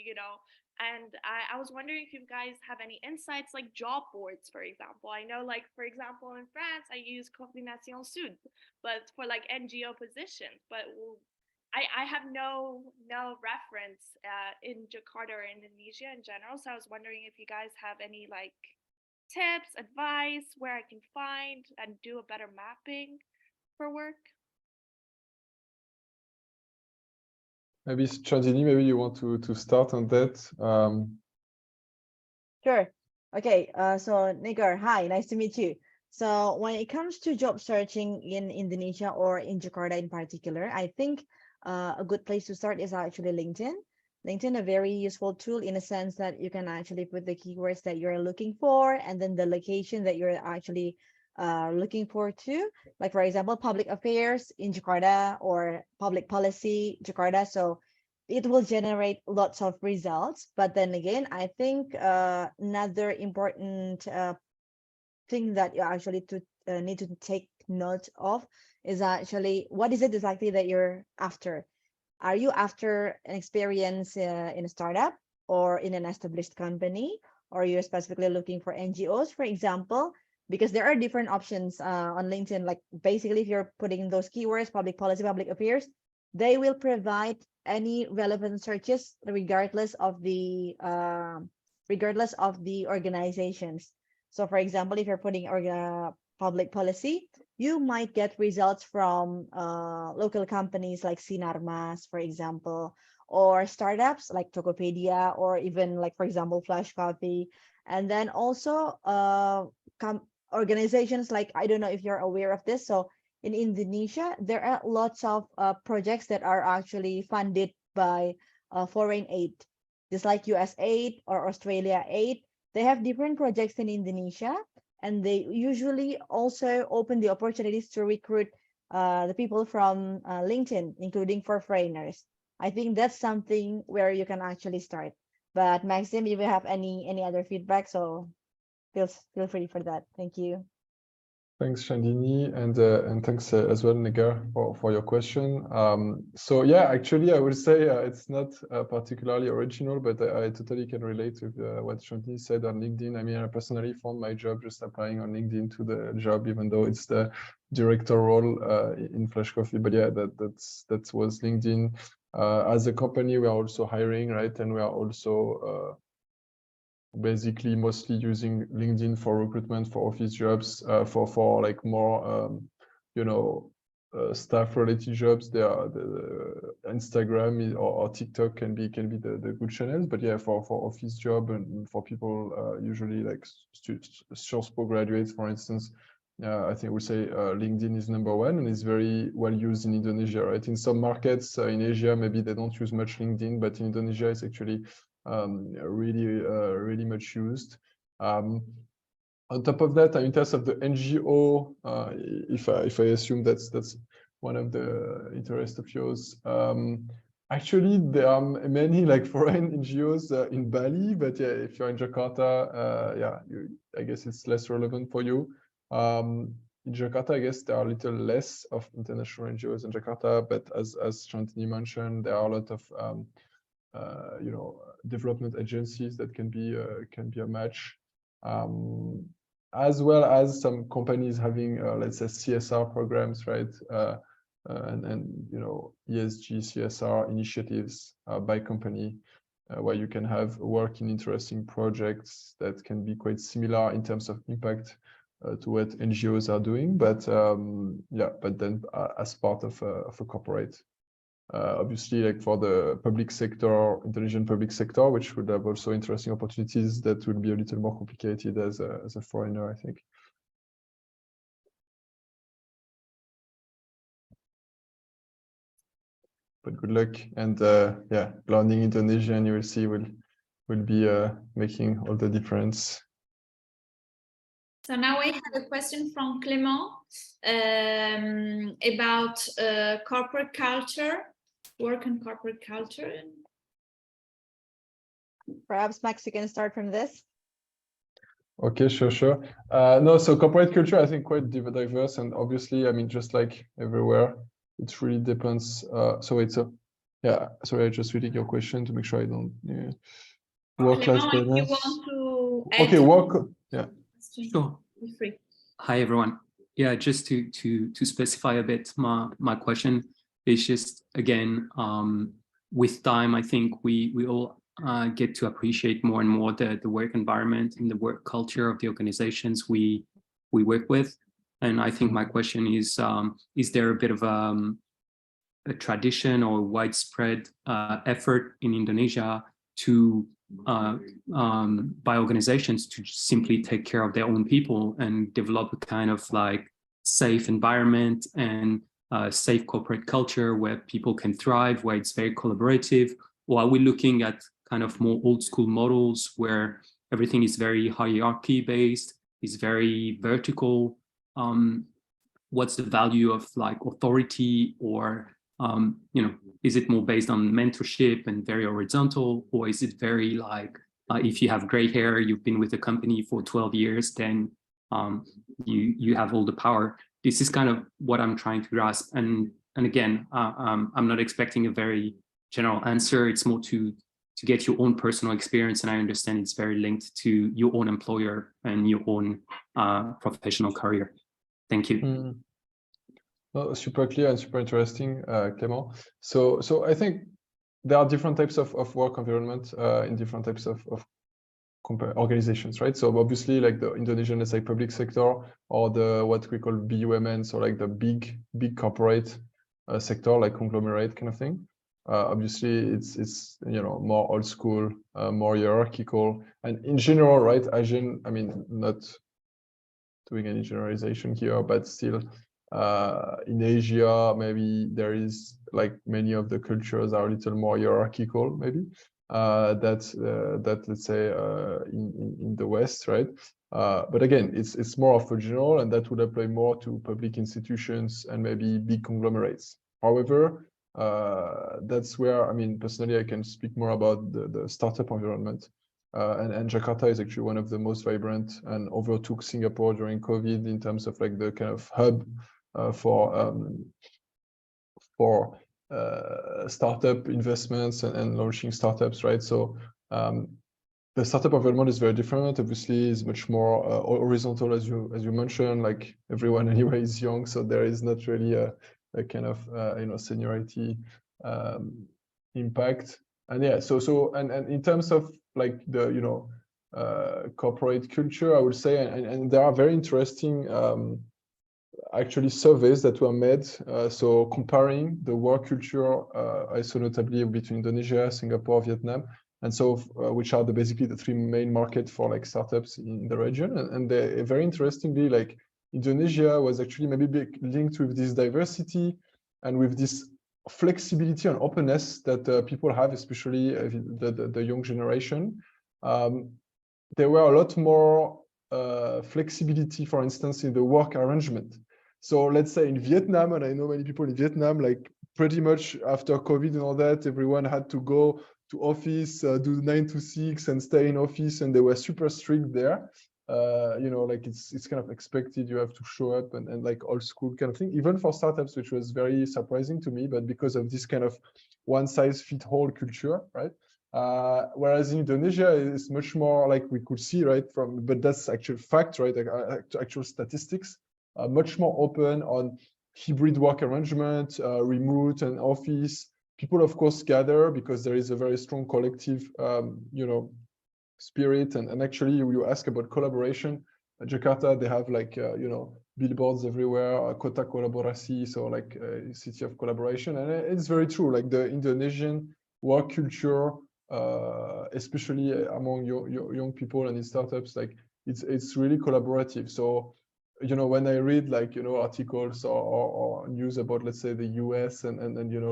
and I was wondering if you guys have any insights, like job boards, for example. I know, like, for example, in France, I use Coordination Sud, but for like NGO positions, but I have no reference in Jakarta or Indonesia in general. So I was wondering if you guys have any like tips, advice, where I can find and do a better mapping for work. Maybe Chandini, maybe you want to start on that. Sure. Okay. So Nigar, hi, nice to meet you. So when it comes to job searching in Indonesia or in Jakarta in particular, I think a good place to start is actually LinkedIn. LinkedIn, a very useful tool in a sense that you can actually put the keywords that you're looking for and then the location that you're actually looking for too. Like for example, public affairs in Jakarta or public policy Jakarta. So it will generate lots of results. But then again, I think another important thing that you actually need to take note of is actually what is it exactly that you're after? Are you after an experience in a startup or in an established company? Or you're specifically looking for NGOs, for example? Because there are different options on LinkedIn. Like basically, if you're putting those keywords, public policy, public affairs, they will provide any relevant searches regardless of the organizations. So for example, if you're putting public policy, you might get results from local companies like Sinarmas, for example, or startups like Tokopedia, or even like, for example, Flash Coffee. And then also organizations like, I don't know if you're aware of this. So in Indonesia, there are lots of projects that are actually funded by foreign aid, just like US aid or Australia aid. They have different projects in Indonesia, and they usually also open the opportunities to recruit the people from LinkedIn, including for foreigners. I think that's something where you can actually start. But Maxime, if you have any other feedback, so feel free for that. Thank you. Thanks, Chandini, and thanks as well, Nigar, for your question. So yeah, actually, I would say it's not particularly original, but I totally can relate with what Chandini said on LinkedIn. I mean, I personally found my job just applying on LinkedIn to the job, even though it's the director role in Flash Coffee. But yeah, that was LinkedIn. As a company, we are also hiring, right? And we are also basically mostly using LinkedIn for recruitment for office jobs, for like more staff related jobs. There are the Instagram or TikTok can be the good channels, but yeah, for office job and for people usually like short graduates, for instance, I think we say LinkedIn is #1 and is very well used in Indonesia, right? In some markets in Asia, maybe they don't use much LinkedIn, but in Indonesia, it's actually really much used. On top of that, in terms of the NGO, if I assume that's one of the interests of yours, actually there are many like foreign NGOs in Bali, but yeah, if you're in Jakarta, I guess it's less relevant for you. In Jakarta, I guess there are a little less of international NGOs in Jakarta, but as Chandini mentioned, there are a lot of development agencies that can be a match, as well as some companies having let's say CSR programs, right? And ESG CSR initiatives by company, where you can have work in interesting projects that can be quite similar in terms of impact to what NGOs are doing, but but then as part of a corporate. Obviously, like for the public sector, Indonesian public sector, which would have also interesting opportunities, that would be a little more complicated as a foreigner, I think. But good luck, and learning Indonesian, you will see, will be making all the difference. So now we have a question from Clément about corporate culture, work and corporate culture. Perhaps Max, you can start from this. Okay, sure. No, so corporate culture, I think quite diverse, and obviously, I mean, just like everywhere, it really depends. So it's sorry, I just reading your question to make sure I don't work-life balance. If you want to add Okay, work. Yeah. Sure. Be free. Hi everyone. Yeah, just to specify a bit my question. It's just, again, with time, I think we all get to appreciate more and more the work environment and the work culture of the organizations we work with. And I think my question is there a bit of a tradition or widespread effort in Indonesia to by organizations to simply take care of their own people and develop a kind of like safe environment and safe corporate culture where people can thrive, where it's very collaborative? Or are we looking at kind of more old school models where everything is very hierarchy based, is very vertical? What's the value of like authority, or is it more based on mentorship and very horizontal, or is it very like if you have gray hair, you've been with the company for 12 years, then you have all the power? This is kind of what I'm trying to grasp. And again, I'm not expecting a very general answer. It's more to get your own personal experience, and I understand it's very linked to your own employer and your own professional career. Thank you. No, super clear and super interesting, Clément. So I think there are different types of work environment in different types of organizations, right? So obviously, like the Indonesian, let's say, public sector, or the what we call BUMN, so like the big corporate sector, like conglomerate kind of thing. Obviously, it's more old school, more hierarchical, and in general, right? I mean, not doing any generalization here, but still, in Asia, maybe there is like many of the cultures are a little more hierarchical, maybe. That let's say in the West, right? But again, it's more of a general, and that would apply more to public institutions and maybe big conglomerates. However, that's where, I mean, personally, I can speak more about the startup environment. And Jakarta is actually one of the most vibrant and overtook Singapore during COVID in terms of like the kind of hub for startup investments and launching startups, right? So the startup environment is very different. Obviously, is much more horizontal, as you mentioned. Like everyone anyway is young, so there is not really a kind of seniority impact. And yeah, so in terms of like the corporate culture, I would say, and there are very interesting actually surveys that were made, so comparing the work culture, I saw notably between Indonesia, Singapore, Vietnam, and so which are basically the three main markets for like startups in the region. And they, very interestingly, like Indonesia was actually maybe linked with this diversity and with this flexibility and openness that people have, especially the young generation. There were a lot more flexibility, for instance, in the work arrangement. So let's say in Vietnam, and I know many people in Vietnam, like pretty much after COVID and all that, everyone had to go to office, do 9 to 6 and stay in office, and they were super strict there. Like it's kind of expected, you have to show up and like old school kind of thing, even for startups, which was very surprising to me, but because of this kind of one size fit all culture, right? Whereas in Indonesia, it's much more like we could see, right, but that's actual fact, right? Like, actual statistics, much more open on hybrid work arrangement, remote and office. People, of course, gather because there is a very strong collective, spirit. And actually, you ask about collaboration. At Jakarta, they have like, billboards everywhere, kota kolaborasi, so like city of collaboration. And it's very true, like the Indonesian work culture, especially among young people and in startups, like it's really collaborative. So, when I read like, articles or news about, let's say, the US and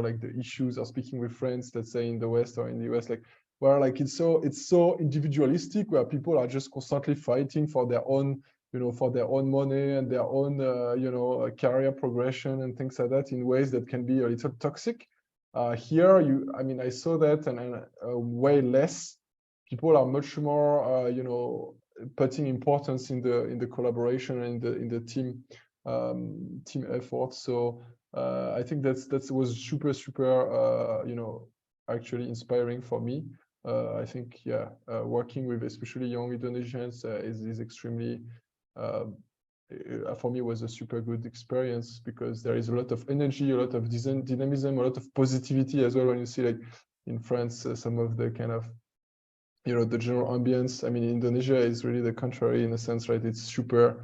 like the issues, or speaking with friends, let's say in the West or in the US, like where like it's so individualistic, where people are just constantly fighting for their own, for their own money and their own, career progression and things like that, in ways that can be a little toxic. Here, I saw that, and way less. People are much more, putting importance in the collaboration and in the team effort. So I think that was super actually inspiring for me. I think working with especially young Indonesians is extremely for me was a super good experience, because there is a lot of energy, a lot of dynamism, a lot of positivity as well. When you see, like in France, some of the kind of, you know, the general ambience. I mean, Indonesia is really the contrary in a sense, right? It's super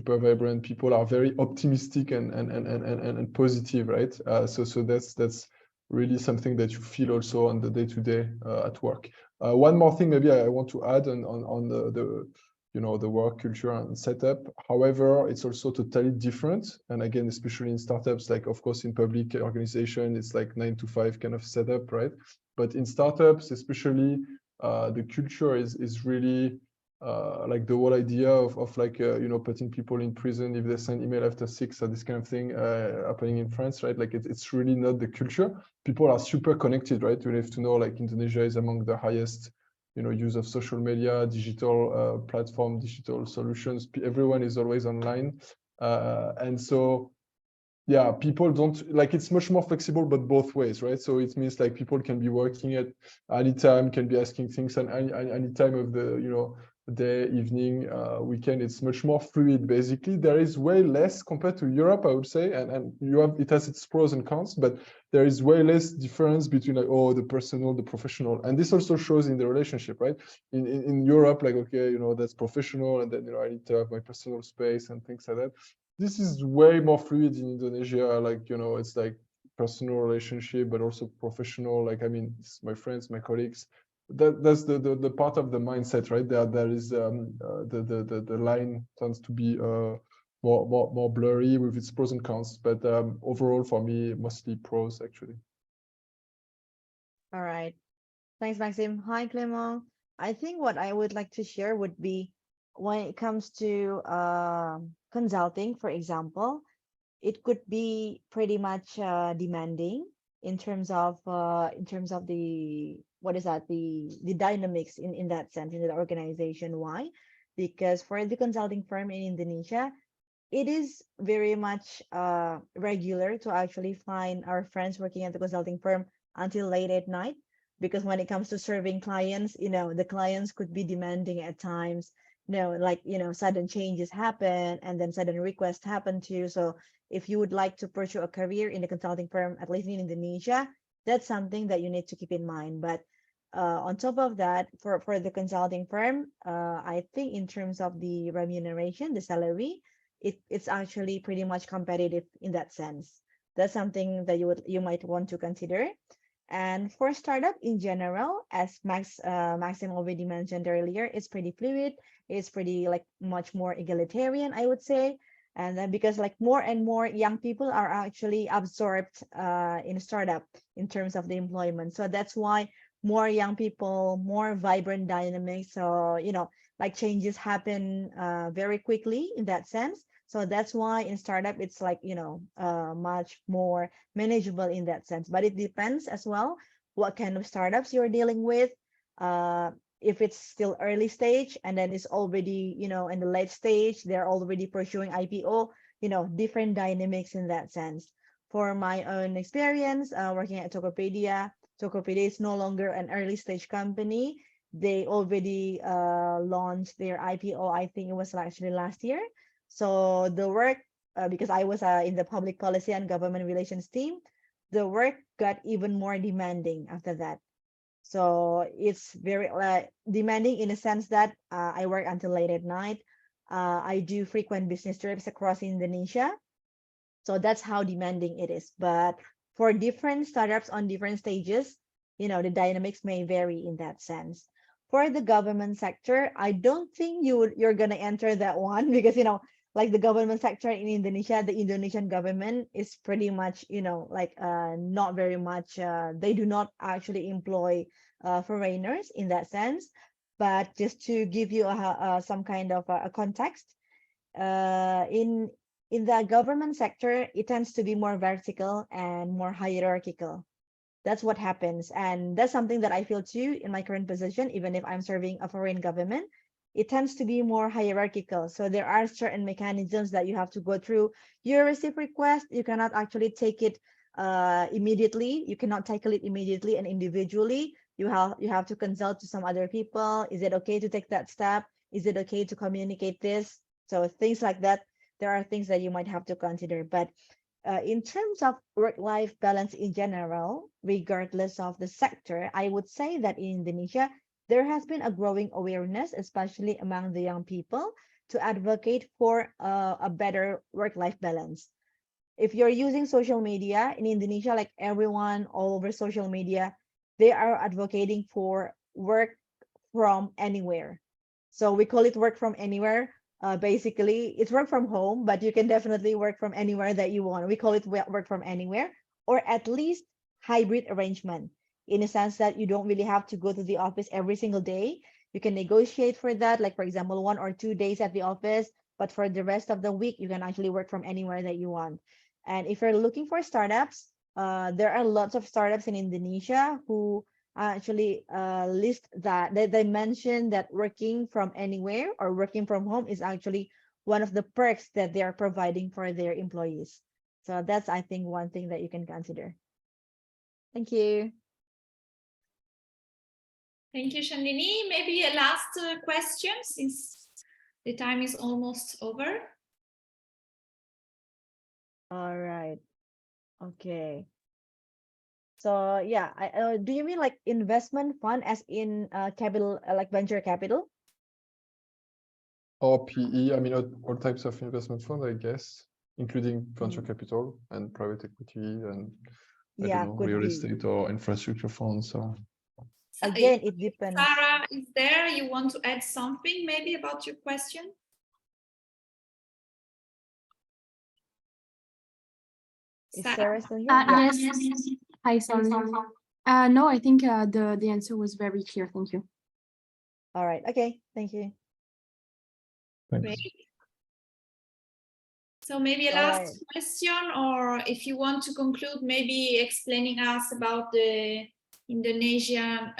vibrant. People are very optimistic and positive, right? So that's really something that you feel also on the day-to-day at work. One more thing maybe I want to add on the you know, the work culture and setup. However, it's also totally different. And again, especially in startups, like of course in public organization, it's like 9 to 5 kind of setup, right? But in startups, especially, the culture is really like the whole idea of like, you know, putting people in prison if they send email after 6 or this kind of thing happening in France, right? Like it's really not the culture. People are super connected, right? You have to know, like Indonesia is among the highest, you know, use of social media, digital platform, digital solutions. Everyone is always online. And so, yeah, people don't, like, it's much more flexible, but both ways, right? So it means like people can be working at any time, can be asking things at any time of the, you know, day, evening, weekend. It's much more fluid. Basically, there is way less compared to Europe, I would say, and you have, it has its pros and cons, but there is way less difference between like, oh, the personal, the professional, and this also shows in the relationship, right? In Europe, like, okay, you know, that's professional, and then, you know, I need to have my personal space and things like that. This is way more fluid in Indonesia. Like, you know, it's like personal relationship, but also professional. Like, I mean, it's my friends, my colleagues. That's the part of the mindset, right? There is the line tends to be more blurry with its pros and cons. But overall, for me, mostly pros actually. All right. Thanks, Maxime. Hi, Clément. I think what I would like to share would be when it comes to consulting, for example, it could be pretty much demanding in terms of the what is that, the dynamics in that sense in the organization. Why? Because for the consulting firm in Indonesia, it is very much regular to actually find our friends working at the consulting firm until late at night, because when it comes to serving clients, you know, the clients could be demanding at times, you know, like, you know, sudden changes happen and then sudden requests happen too. So if you would like to pursue a career in the consulting firm, at least in Indonesia, that's something that you need to keep in mind. But on top of that, for the consulting firm, I think in terms of the remuneration, the salary, it's actually pretty much competitive in that sense. That's something that you might want to consider. And for startup in general, as Maxime already mentioned earlier, it's pretty fluid. It's pretty like much more egalitarian, I would say. And then because like more and more young people are actually absorbed in startup in terms of the employment. So that's why more young people, more vibrant dynamics. So, you know, like changes happen very quickly in that sense. So that's why in startup, it's like, you know, much more manageable in that sense. But it depends as well what kind of startups you're dealing with. If it's still early stage and then it's already, you know, in the late stage, they're already pursuing IPO, you know, different dynamics in that sense. For my own experience, working at Tokopedia is no longer an early stage company. They already launched their IPO, I think it was actually last year. So the work, because I was in the public policy and government relations team, the work got even more demanding after that. So it's very demanding in a sense that I work until late at night. I do frequent business trips across Indonesia. So that's how demanding it is. But for different startups on different stages, you know, the dynamics may vary in that sense. For the government sector, I don't think you're gonna enter that one because, you know, like the government sector in Indonesia, the Indonesian government is pretty much, you know, like not very much, they do not actually employ foreigners in that sense. But just to give you some kind of a context, in the government sector, it tends to be more vertical and more hierarchical. That's what happens. And that's something that I feel too in my current position, even if I'm serving a foreign government. It tends to be more hierarchical. So there are certain mechanisms that you have to go through. You receive request, you cannot actually take it immediately. You cannot tackle it immediately and individually. You have to consult to some other people. Is it okay to take that step? Is it okay to communicate this? So things like that. there are things that you might have to consider. But in terms of work-life balance in general, regardless of the sector, I would say that in Indonesia, there has been a growing awareness, especially among the young people, to advocate for a better work-life balance. If you're using social media in Indonesia, like everyone all over social media, they are advocating for work from anywhere. So we call it work from anywhere. Basically, it's work from home, but you can definitely work from anywhere that you want. We call it work from anywhere, or at least hybrid arrangement, in a sense that you don't really have to go to the office every single day. You can negotiate for that, like for example, 1 or 2 days at the office, but for the rest of the week, you can actually work from anywhere that you want. And if you're looking for startups, there are lots of startups in Indonesia who actually list that they mention that working from anywhere or working from home is actually one of the perks that they are providing for their employees. So that's, I think, one thing that you can consider. Thank you. Thank you, Candini. Maybe a last question, since the time is almost over. All right. Okay. So yeah, do you mean like investment fund as in capital, like venture capital? Or PE, I mean, all types of investment fund, I guess, including venture capital and private equity and I Yeah, don't know, could real be. estate or infrastructure funds. So Again, it depends. Sarah is there. You want to add something maybe about your question? Is Sarah? Sarah still here? Yeah. Yes. Hi, sorry. No, I think the answer was very clear. Thank you. All right. Okay. Thank you. thanks. Great. So maybe a All last right. question, or if you want to conclude, maybe explaining us about the Indonesian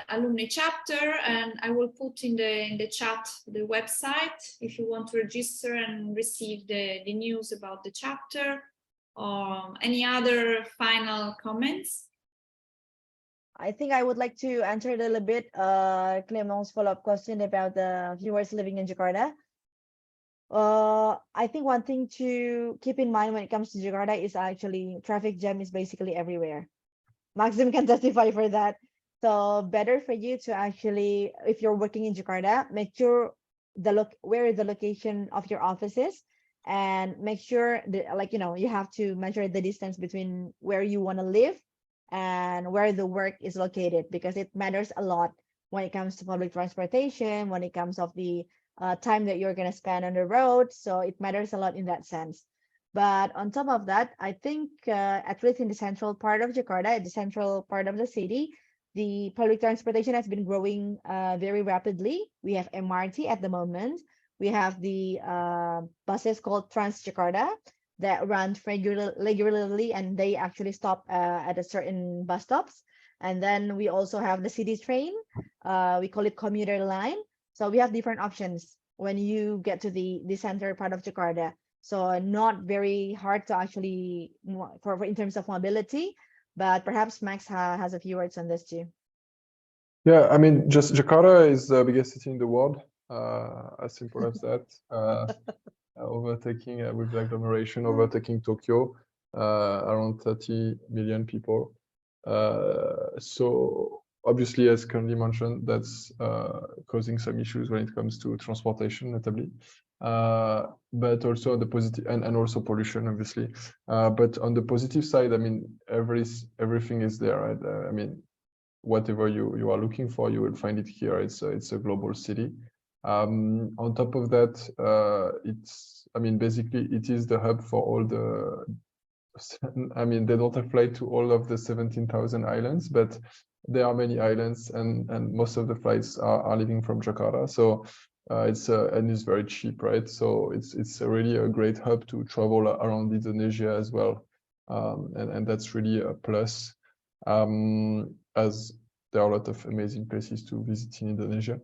alumni chapter, and I will put in the chat the website if you want to register and receive the news about the chapter, or any other final comments. I think I would like to answer a little bit Clement's follow-up question about the viewers living in Jakarta. I think one thing to keep in mind when it comes to Jakarta is actually traffic jam is basically everywhere. Maxime can testify for that. So better for you to actually, if you're working in Jakarta, make sure where the location of your office is, and make sure that, like, you know, you have to measure the distance between where you want to live and where the work is located, because it matters a lot when it comes to public transportation, when it comes of the time that you're going to spend on the road. So it matters a lot in that sense. But on top of that, I think at least in the central part of Jakarta, the central part of the city, the public transportation has been growing very rapidly. We have MRT at the moment. We have the buses called Transjakarta that run regularly, and they actually stop at a certain bus stops. And then we also have the city train. We call it commuter line. So we have different options when you get to the center part of Jakarta. So not very hard to actually for in terms of mobility, but perhaps Max has a few words on this too. Yeah, I mean, just Jakarta is the biggest city in the world. As simple as that. Overtaking with the agglomeration, overtaking Tokyo, around 30 million people. So obviously, as Candini mentioned, that's causing some issues when it comes to transportation, notably. But also the positive, and also pollution, obviously. But on the positive side, I mean, everything is there, right? I mean, whatever you are looking for, you will find it here. It's a global city. On top of that, I mean, basically it is the hub for all the, I mean, they don't apply to all of the 17,000 islands, but there are many islands, and most of the flights are leaving from Jakarta. So and it's very cheap, right? So it's really a great hub to travel around Indonesia as well. And that's really a plus, as there are a lot of amazing places to visit in Indonesia.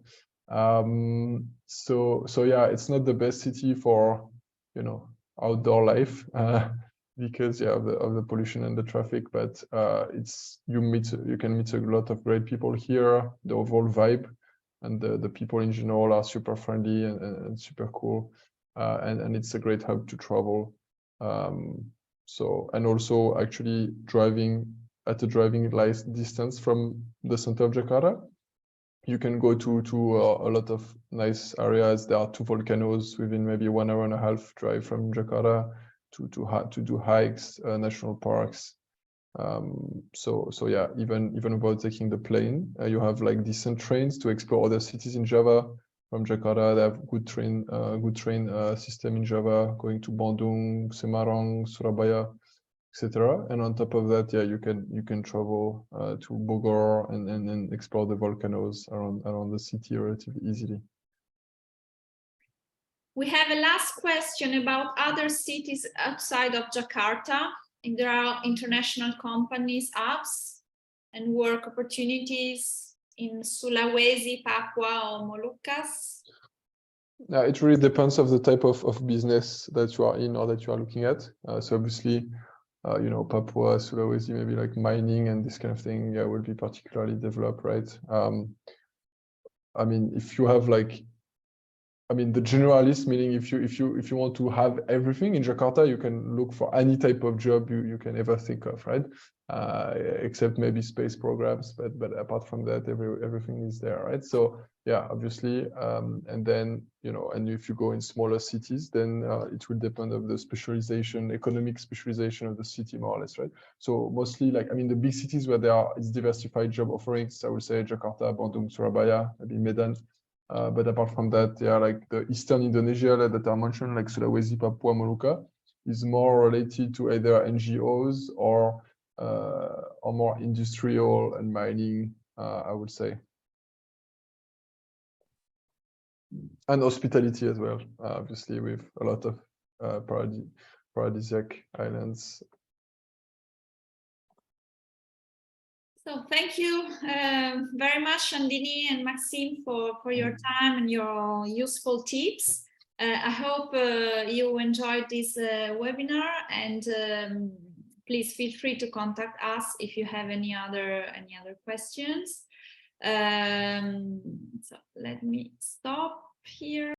So yeah, it's not the best city for, you know, outdoor life, because of the pollution and the traffic, but you can meet a lot of great people here. The overall vibe and the people in general are super friendly and super cool. and it's a great hub to travel. So, and also actually driving at a driving distance from the center of Jakarta, you can go to a lot of nice areas. There are 2 volcanoes within maybe 1.5 hours drive from Jakarta to do hikes, national parks. So yeah, even without taking the plane, you have like decent trains to explore other cities in Java. From Jakarta, they have good train system in Java, going to Bandung, Semarang, Surabaya, etc. And on top of that, yeah, you can travel to Bogor and explore the volcanoes around the city relatively easily. We have a last question about other cities outside of Jakarta. And there are international companies, apps, and work opportunities in Sulawesi, Papua, or Moluccas. It really depends of the type of business that you are in or that you are looking at. So obviously, you know, Papua, Sulawesi, maybe like mining and this kind of thing, yeah, will be particularly developed, right? I mean, if you have like, I mean, the generalist, meaning if you want to have everything in Jakarta, you can look for any type of job you can ever think of, right? Except maybe space programs, but apart from that, everything is there, right? So yeah, obviously, and then, you know, and if you go in smaller cities, then it will depend on the specialization, economic specialization of the city, more or less, right? So mostly, like, I mean, the big cities where there is diversified job offerings, I would say Jakarta, Bandung, Surabaya, maybe Medan. But apart from that, yeah, like the Eastern Indonesia that I mentioned, like Sulawesi, Papua, Molucca, is more related to either NGOs or more industrial and mining, I would say. And hospitality as well, obviously, with a lot of paradisiac islands. So thank you very much, Candini and Maxime, for your time and your useful tips. I hope you enjoyed this webinar, and please feel free to contact us if you have any other questions. So let me stop here.